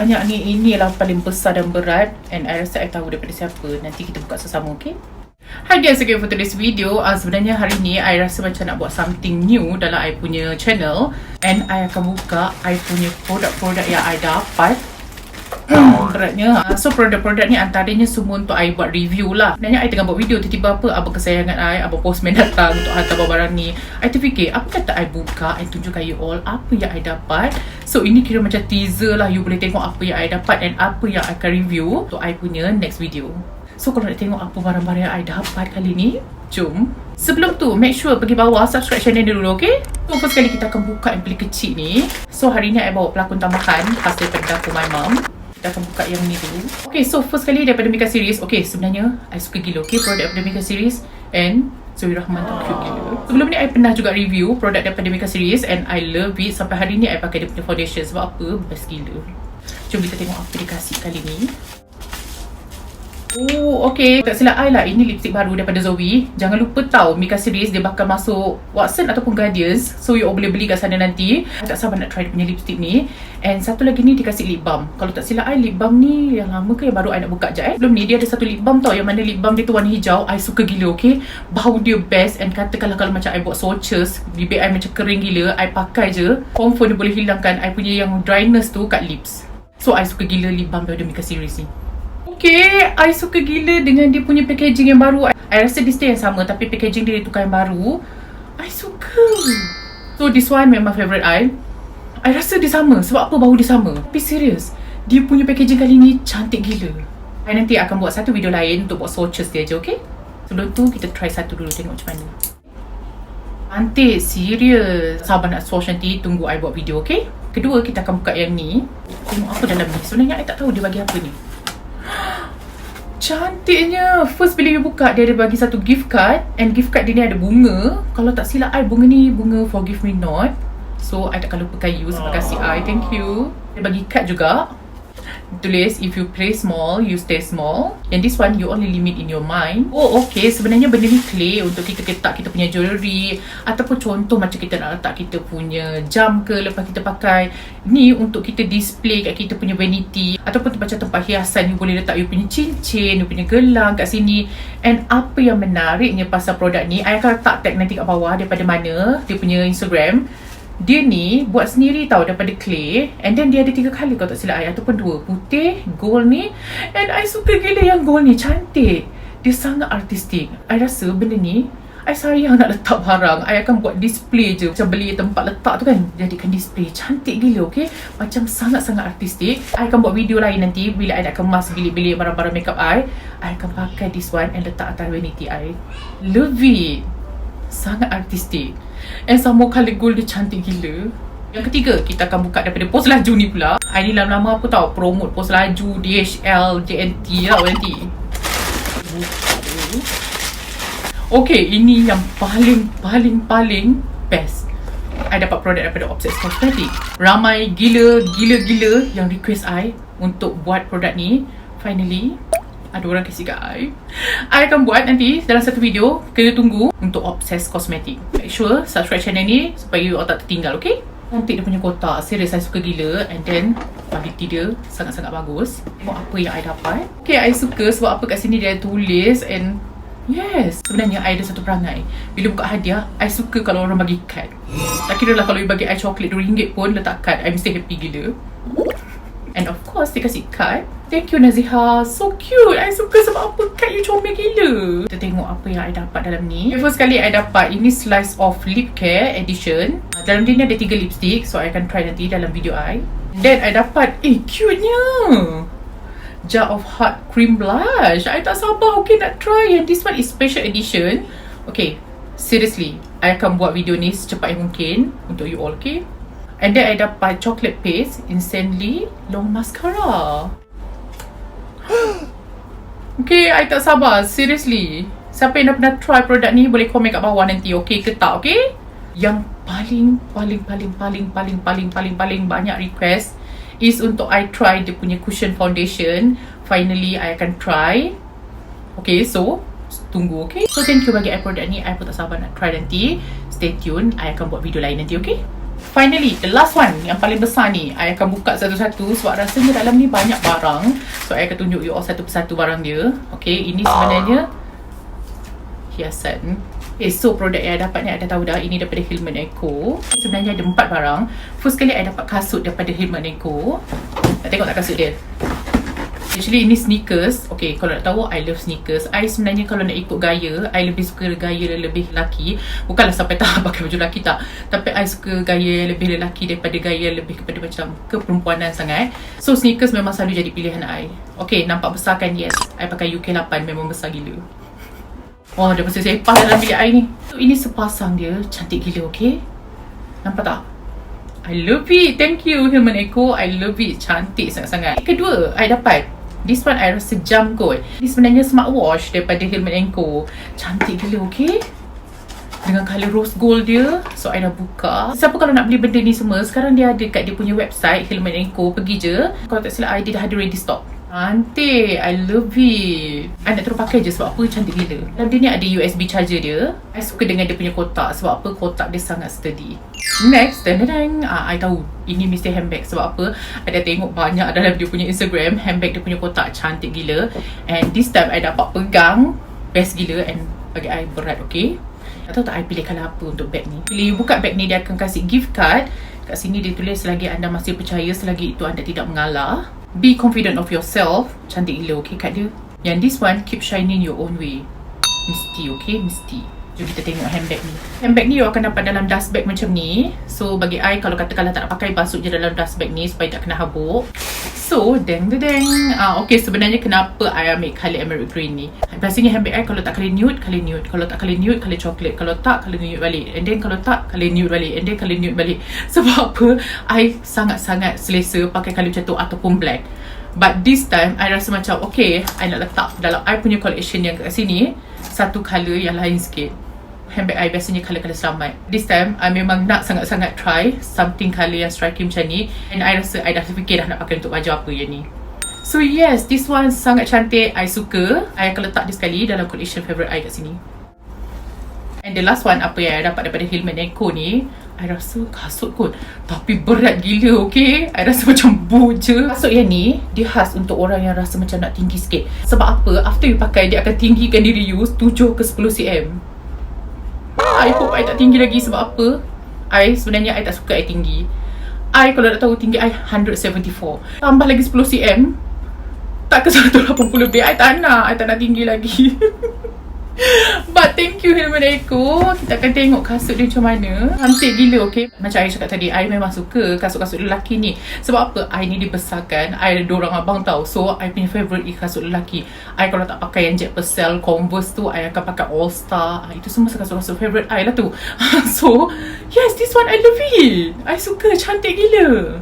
banyak ni. Inilah paling besar dan berat. And I rasa I tahu daripada siapa. Nanti kita buka sama-sama, okay? Hi guys, again for today's video. Sebenarnya hari ni I rasa macam nak buat something new dalam I punya channel. And I akan buka I punya produk-produk yang I dapat. Beratnya. So produk-produk ni antaranya semua untuk I buat review lah. Sebenarnya I tengah buat video, tiba-tiba apa abang kesayangan I, abang postman datang untuk hantar barang ni. I terfikir apa kata I buka, I tunjukkan you all apa yang I dapat. So ini kira macam teaser lah. You boleh tengok apa yang I dapat and apa yang I akan review untuk I punya next video. So kalau nak tengok apa barang-barang yang I dapat kali ni, jom. Sebelum tu, make sure pergi bawah subscribe channel ni dulu, okay? So first kali kita akan buka yang paling kecil ni. So hari ni I bawa pelakon tambahan khas daripada dapur my mum. Kita akan buka yang ni dulu. Okay, so first kali daripada Mikaseries. Okay, sebenarnya I suka gila, okay, produk daripada Mikaseries. And Zoe Rahman tu cute gila. Sebelum ni I pernah juga review produk daripada Mikaseries and I love it. Sampai hari ni I pakai dia punya foundation. Sebab apa? Best gila. Jom kita tengok apa dia kasih kali ni. Oh, okay. Tak silap I lah, ini lipstick baru daripada Zoe. Jangan lupa tahu Mikaseries dia bakal masuk Watson ataupun Guardians. So you all boleh beli kat sana nanti. I tak sabar nak try dia punya lipstick ni. And satu lagi ni dia kasih lip balm. Kalau tak silap I, lip balm ni yang lama ke yang baru I nak buka je Sebelum ni dia ada satu lip balm tau, yang mana lip balm dia tu warna hijau. I suka gila, okay. Bau dia best. And katakanlah kalau macam I buat swatches, bibir I macam kering gila, I pakai je, confirm dia boleh hilangkan I punya yang dryness tu kat lips. So I suka gila lip balm daripada Mikaseries ni. Okay, I suka gila dengan dia punya packaging yang baru. I rasa dia still yang sama tapi packaging dia tukar yang baru. I suka. So this one memang favourite I. I rasa dia sama. Sebab apa bau dia sama? Tapi serius, dia punya packaging kali ni cantik gila. I nanti akan buat satu video lain untuk buat swatches dia je, okay? Sebelum tu kita try satu dulu, tengok macam mana. Cantik, serius. Sabar nak swatch nanti, tunggu I buat video, okay? Kedua, kita akan buka yang ni. Tengok apa dalam ni. Sebenarnya I tak tahu dia bagi apa ni. Cantiknya. First bila you buka, dia ada bagi satu gift card. And gift card dia ni ada bunga. Kalau tak silap I, bunga ni bunga Forgive Me Not. So I takkan lupakan you. Terima kasih I, thank you. Dia bagi card juga. Tulis, if you play small, you stay small. And this one, you only limit in your mind. Oh, okay. Sebenarnya benda ni clay untuk kita letak kita punya jewellery. Ataupun contoh macam kita nak letak kita punya jam ke lepas kita pakai. Ni untuk kita display kat kita punya vanity. Ataupun macam tempat hiasan, you boleh letak you punya cincin, you punya gelang kat sini. And apa yang menariknya pasal produk ni, I akan letak tag nanti kat bawah daripada mana dia punya Instagram. Dia ni buat sendiri tau daripada clay. And then dia ada 3 colour kalau tak silap I, ataupun 2, putih, gold ni. And I suka gila yang gold ni, cantik. Dia sangat artistik. I rasa benda ni I sayang nak letak barang. I akan buat display je. Macam beli tempat letak tu kan, jadikan display. Cantik gila, okay. Macam sangat-sangat artistik. I akan buat video lain nanti bila I nak kemas bilik-bilik barang-barang makeup I akan pakai this one and letak atas vanity I. Love it. Sangat artistik. And sama colour gold dia cantik gila. Yang ketiga, kita akan buka daripada pos laju ni pula. I ni lama-lama aku tahu promote pos laju, DHL, JNT lah nanti. Okay, ini yang paling best. I dapat produk daripada COSMETIC. Ramai gila yang request I untuk buat produk ni. Finally ada orang kasi kat I akan buat nanti dalam satu video. Kena tunggu untuk COSMETIC. Make sure subscribe channel ni supaya you all tak tertinggal, okay? Cantik dia punya kotak. Serius, saya suka gila. And then quality dia sangat-sangat bagus. Tengok apa yang I dapat. Okay, I suka sebab apa kat sini dia tulis. And yes, sebenarnya I ada satu perangai. Bila buka hadiah, I suka kalau orang bagi kad. Tak kira lah kalau you bagi I coklat RM2 pun letak kad, I mesti happy gila. And of course, dia kasih kad. Thank you Naziha. So cute. I suka sebab apa kad you comel gila. Kita tengok apa yang I dapat dalam ni. First kali I dapat ini Slice of Lip Care Edition. Dalam dia ni ada 3 lipstick. So I akan try nanti dalam video I. Then I dapat, cute-nya Jar of Heart Cream Blush. I tak sabar, okay, nak try. And this one is special edition. Okay, seriously, I akan buat video ni secepat yang mungkin untuk you all, okay? And then I dapat chocolate paste Insanely Long Mascara. Okay, I tak sabar, seriously. Siapa yang dah pernah try produk ni boleh komen kat bawah nanti, okay ke tak, okay? Yang paling banyak request is untuk I try dia punya cushion foundation. Finally, I akan try. Okay, so tunggu, okay? So thank you bagi I produk ni. I pun tak sabar nak try nanti. Stay tune, I akan buat video lain nanti, okay? Finally, the last one, yang paling besar ni, I akan buka satu-satu sebab rasanya dalam ni banyak barang. So, I akan tunjuk you all satu persatu barang dia. Okay, ini sebenarnya hiasan. Okay, so produk yang I dapat ni, I dah tahu dah, ini daripada Hilman&Co. Sebenarnya ada 4 barang. First kali I dapat kasut daripada Hilman&Co. Nak tengok tak kasut dia? Actually ini sneakers. Okay, kalau nak tahu, I love sneakers. I sebenarnya kalau nak ikut gaya, I lebih suka gaya lebih lelaki. Bukanlah sampai tak pakai baju lelaki, tak. Tapi I suka gaya lebih lelaki daripada gaya lebih kepada macam keperempuanan sangat. So sneakers memang selalu jadi pilihan I. Okay, nampak besar kan? Yes, I pakai UK8, memang besar gila. Oh, dah pasal sepah dalam bilik I ni. So ini sepasang dia, cantik gila, okay? Nampak tak? I love it. Thank you Hilman&Co. I love it. Cantik sangat-sangat. Kedua, I dapat this one, I rasa jam kot. Ini sebenarnya smartwatch daripada Hilman&Co. Cantik gila, okay? Dengan colour rose gold dia. So, I dah buka. Siapa kalau nak beli benda ni semua, sekarang dia ada kat dia punya website, Hilman&Co. Pergi je. Kalau tak silap, dia dah ada ready stock. Cantik. I love it. I nak terus pakai je sebab apa? Cantik gila. Dan dia ni ada USB charger dia. I suka dengan dia punya kotak. Sebab apa? Kotak dia sangat sturdy. Next, I tahu ini mesti handbag. Sebab apa? I dah tengok banyak dalam dia punya Instagram. Handbag dia punya kotak cantik gila. And this time, I dapat pegang. Best gila and bagi I berat, okay? Tak tahu tak I pilih colour apa untuk bag ni. Bila you buka bag ni, dia akan kasih gift card. Kat sini dia tulis, selagi anda masih percaya, selagi itu anda tidak mengalah. Be confident of yourself. Cantik gila, okay, kat dia. Yang this one, keep shining your own way. Mesti, okay? Mesti. Jom kita tengok handbag ni. Handbag ni you akan dapat dalam dust bag macam ni. So bagi I, kalau katakanlah tak nak pakai, basuh je dalam dust bag ni supaya tak kena habuk. So, okay, sebenarnya kenapa I ambil colour emerald green ni. Biasanya handbag I kalau tak colour nude, colour nude. Kalau tak colour nude, colour chocolate. Kalau tak, colour nude balik. And then kalau tak, colour nude balik. And then colour nude balik. Sebab apa? I sangat-sangat selesa pakai colour macam tu ataupun black. But this time, I rasa macam okay, I nak letak dalam I punya collection yang kat sini satu colour yang lain sikit. Handbag I biasanya colour-colour selamat. This time, I memang nak sangat-sangat try something colour yang striking macam ni. And I rasa I dah terfikir dah nak pakai untuk baju apa yang ni. So yes, this one sangat cantik. I suka. I akan letak dia sekali dalam collection favourite I kat sini. And the last one, apa yang I dapat daripada Hilman&Co ni, I rasa kasut kot. Tapi berat gila, okay? I rasa macam boot je. Kasut yang ni, dia khas untuk orang yang rasa macam nak tinggi sikit. Sebab apa? After you pakai, dia akan tinggikan diri you 7 ke 10 cm. I hope I tak tinggi lagi sebab apa? Sebenarnya I tak suka I tinggi. I kalau nak tahu tinggi I 174. Tambah lagi 10 cm. Tak ke 180 lebih. I tak nak tinggi lagi. But thank you Hilman&Co. Kita akan tengok kasut dia macam mana. Cantik gila, okay? Macam I cakap tadi, I memang suka kasut-kasut lelaki ni. Sebab apa? I ni dibesarkan, I ada dorang abang tau. So, I punya favourite kasut lelaki. I kalau tak pakai yang Jet Purcell, Converse tu, I akan pakai All Star. Itu semua kasut-kasut favourite I lah tu. So, yes, this one I love it. I suka, cantik gila.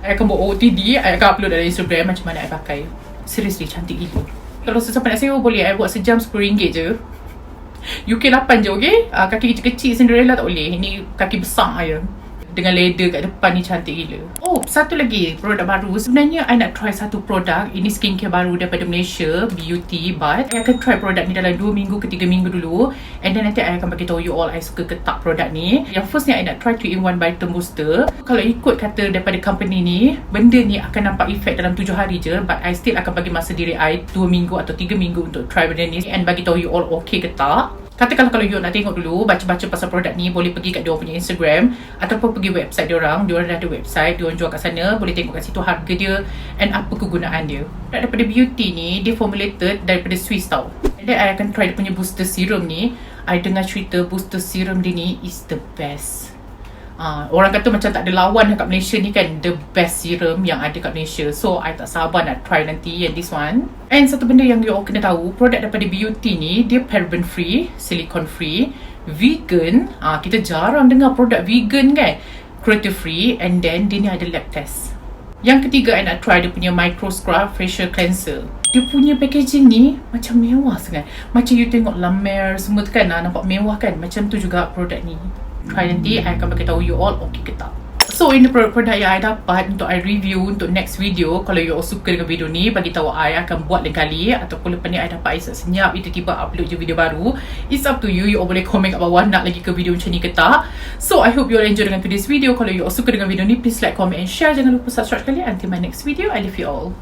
I akan buat OOTD, I akan upload dalam Instagram macam mana I pakai. Seriously, cantik gila. Kalau sesiapa nak sewa boleh, I buat sejam RM10 je. UK8 je, okay? Kaki kecil-kecil Cinderella tak boleh. Ini kaki besar je. Dengan leather kat depan ni cantik gila. Oh, satu lagi produk baru. Sebenarnya I nak try satu produk. Ini skincare baru daripada Malaysia, Beauty, but I akan try produk ni dalam 2 minggu ke 3 minggu dulu. And then nanti I akan bagi tahu you all I suka ke tak produk ni. Yang first ni I nak try 3-in-1 Vitamin Booster. Kalau ikut kata daripada company ni, benda ni akan nampak efek dalam 7 hari je, but I still akan bagi masa diri I 2 minggu atau 3 minggu untuk try benda ni and bagi tahu you all okay ke tak. Katakanlah kalau you nak tengok dulu, baca-baca pasal produk ni, boleh pergi kat diorang punya Instagram ataupun pergi website diorang. Diorang dah ada website, diorang jual kat sana. Boleh tengok kat situ harga dia and apa kegunaan dia. Produk daripada Beauty ni, dia formulated daripada Swiss tau. And then I akan try dia punya booster serum ni. I dengar cerita booster serum dia ni is the best. Orang kata macam tak ada lawan kat Malaysia ni kan. The best serum yang ada kat Malaysia. So I tak sabar nak try nanti yang this one. And satu benda yang you all kena tahu, produk daripada Beauty ni, dia paraben free, silicone free, vegan. Kita jarang dengar produk vegan kan. Cruelty free. And then dia ni ada lab test. Yang ketiga, I nak try dia punya micro scrub facial cleanser. Dia punya packaging ni macam mewah sangat. Macam you tengok La Mer semua tu kan, nampak mewah kan. Macam tu juga produk ni. Try nanti, I akan bagi tahu you all okay ke tak. So ini produk-produk yang I dapat untuk I review untuk next video. Kalau you all suka dengan video ni, bagi tahu I akan buat lain kali. Ataupun lepas ni I dapat I senyap tiba-tiba upload je video baru. It's up to you. You all boleh komen kat bawah nak lagi ke video macam ni ke tak. So I hope you all enjoy dengan today's video. Kalau you all suka dengan video ni, please like, comment and share. Jangan lupa subscribe sekali. Until my next video, I love you all.